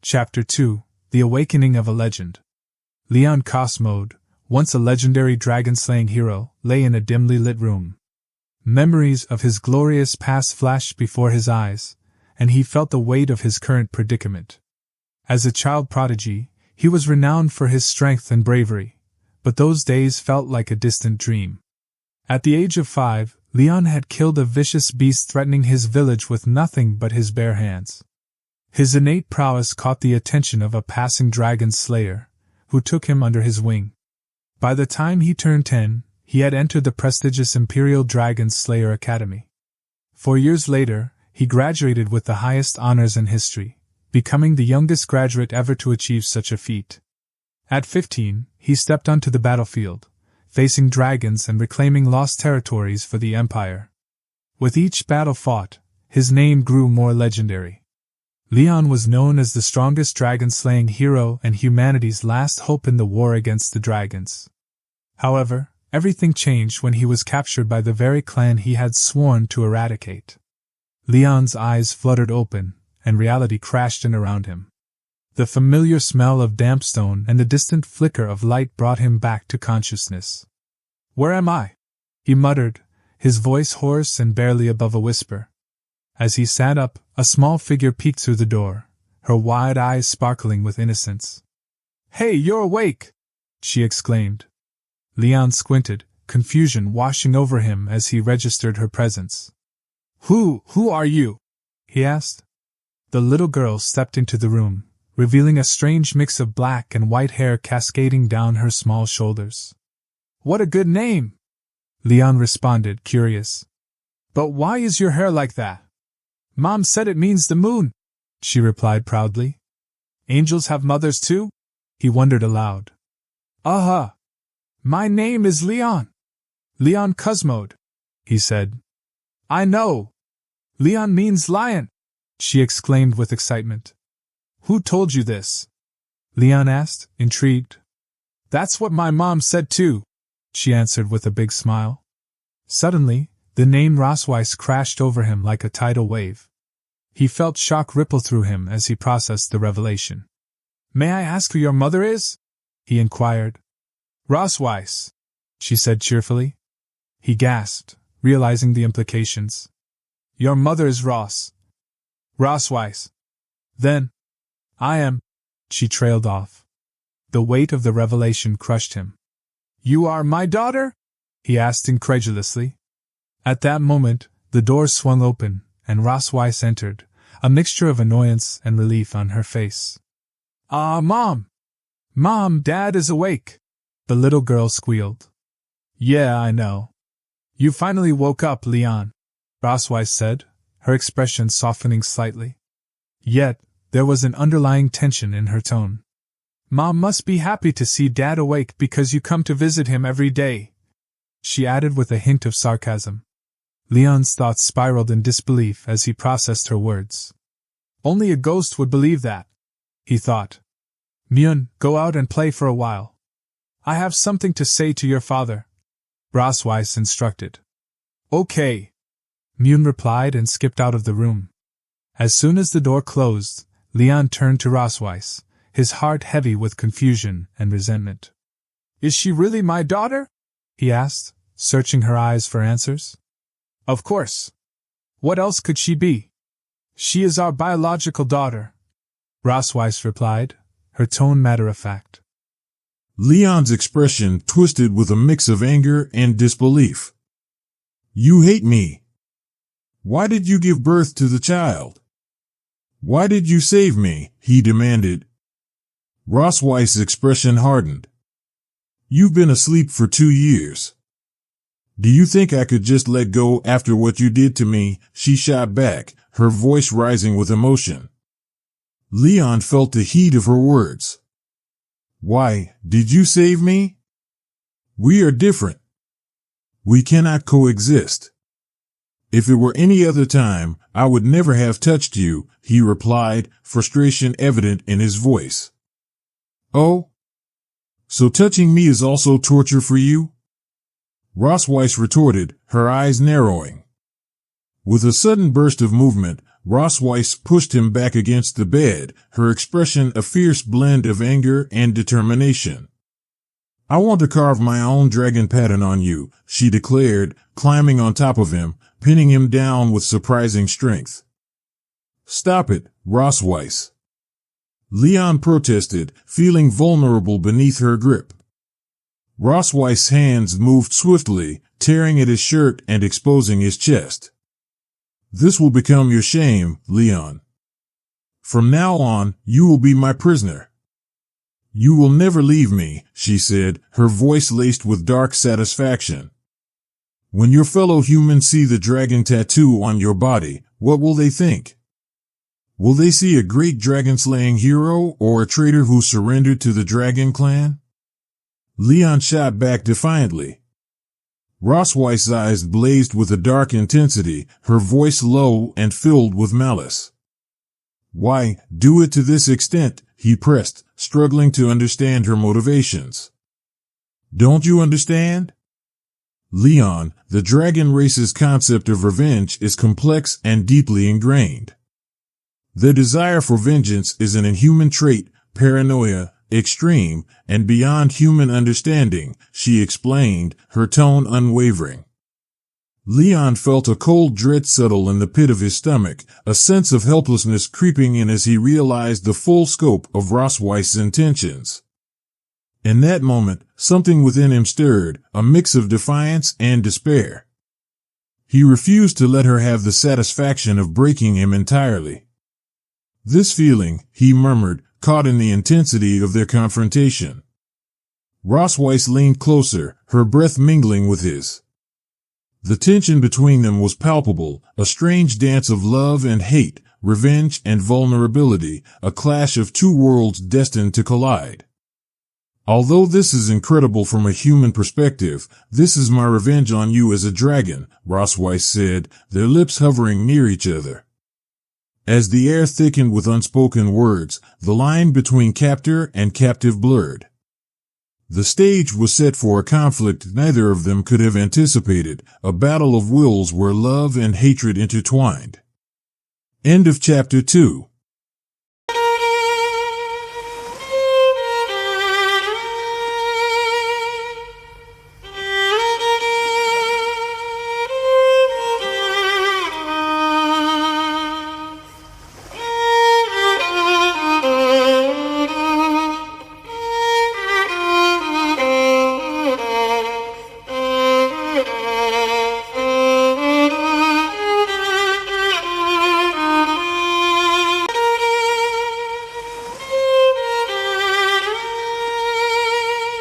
Chapter 2, The Awakening of a Legend. Leon Cosmode, once a legendary dragon-slaying hero, lay in a dimly lit room. Memories of his glorious past flashed before his eyes, and he felt the weight of his current predicament. As a child prodigy, he was renowned for his strength and bravery, but those days felt like a distant dream. At the age of 5, Leon had killed a vicious beast threatening his village with nothing but his bare hands. His innate prowess caught the attention of a passing dragon slayer, who took him under his wing. By the time he turned 10, he had entered the prestigious Imperial Dragon Slayer Academy. 4 years later, he graduated with the highest honors in history, becoming the youngest graduate ever to achieve such a feat. At 15, he stepped onto the battlefield, facing dragons and reclaiming lost territories for the Empire. With each battle fought, his name grew more legendary. Leon was known as the strongest dragon-slaying hero and humanity's last hope in the war against the dragons. However, everything changed when he was captured by the very clan he had sworn to eradicate. Leon's eyes fluttered open, and reality crashed in around him. The familiar smell of damp stone and the distant flicker of light brought him back to consciousness. "Where am I?" he muttered, his voice hoarse and barely above a whisper. As he sat up, a small figure peeked through the door, her wide eyes sparkling with innocence. "Hey, you're awake!" she exclaimed. Leon squinted, confusion washing over him as he registered her presence. Who are you?" he asked. The little girl stepped into the room, revealing a strange mix of black and white hair cascading down her small shoulders. "What a good name!" Leon responded, curious. "But why is your hair like that?" "Mom said it means the moon," she replied proudly. "Angels have mothers too?" he wondered aloud. "Uh-huh. My name is Leon. Leon Cosmode," he said. "I know. Leon means lion," she exclaimed with excitement. "Who told you this?" Leon asked, intrigued. "That's what my mom said too," she answered with a big smile. Suddenly, the name Rosweiss crashed over him like a tidal wave. He felt shock ripple through him as he processed the revelation. "May I ask who your mother is?" he inquired. "Rosweiss," she said cheerfully. He gasped, realizing the implications. "Your mother is Rosweiss. Then, I am," she trailed off. The weight of the revelation crushed him. "You are my daughter?" he asked incredulously. At that moment, the door swung open, and Rosweiss entered, a mixture of annoyance and relief on her face. Mom! Mom, Dad is awake!" the little girl squealed. "Yeah, I know. You finally woke up, Leon," Rosweiss said, her expression softening slightly. Yet, there was an underlying tension in her tone. "Mom must be happy to see Dad awake because you come to visit him every day," she added with a hint of sarcasm. Leon's thoughts spiraled in disbelief as he processed her words. Only a ghost would believe that, he thought. "Myun, go out and play for a while. I have something to say to your father," Rosweiss instructed. "Okay," Myun replied and skipped out of the room. As soon as the door closed, Leon turned to Rosweiss, his heart heavy with confusion and resentment. "Is she really my daughter?" he asked, searching her eyes for answers. "Of course. What else could she be? She is our biological daughter," Rosweiss replied, her tone matter-of-fact. Leon's expression twisted with a mix of anger and disbelief. "You hate me. Why did you give birth to the child? Why did you save me?" he demanded. Rosweiss' expression hardened. "You've been asleep for 2 years. Do you think I could just let go after what you did to me?" she shot back, her voice rising with emotion. Leon felt the heat of her words. "Why, did you save me? We are different. We cannot coexist. If it were any other time, I would never have touched you," he replied, frustration evident in his voice. "Oh? So touching me is also torture for you?" Rosweiss retorted, her eyes narrowing. With a sudden burst of movement, Rossweiss pushed him back against the bed, her expression a fierce blend of anger and determination. I want to carve my own dragon pattern on you, she declared, climbing on top of him, pinning him down with surprising strength. Stop it, Rossweiss. Leon protested, feeling vulnerable beneath her grip. Rossweiss's hands moved swiftly, tearing at his shirt and exposing his chest. This will become your shame, Leon. From now on, you will be my prisoner. You will never leave me, she said, her voice laced with dark satisfaction. When your fellow humans see the dragon tattoo on your body, what will they think? Will they see a great dragon-slaying hero or a traitor who surrendered to the dragon clan? Leon shot back defiantly. Rossweiss's eyes blazed with a dark intensity, her voice low and filled with malice. Why, do it to this extent, he pressed, struggling to understand her motivations. Don't you understand? Leon, the dragon race's concept of revenge is complex and deeply ingrained. Their desire for vengeance is an inhuman trait, paranoia, extreme, and beyond human understanding, she explained, her tone unwavering. Leon felt a cold dread settle in the pit of his stomach, a sense of helplessness creeping in as he realized the full scope of Rossweiss's intentions. In that moment, something within him stirred, a mix of defiance and despair. He refused to let her have the satisfaction of breaking him entirely. This feeling, he murmured, caught in the intensity of their confrontation. Rossweiss leaned closer, her breath mingling with his. The tension between them was palpable, a strange dance of love and hate, revenge and vulnerability, a clash of two worlds destined to collide. Although this is incredible from a human perspective, this is my revenge on you as a dragon, Rossweiss said, their lips hovering near each other. As the air thickened with unspoken words, the line between captor and captive blurred. The stage was set for a conflict neither of them could have anticipated, a battle of wills where love and hatred intertwined. End of chapter 2.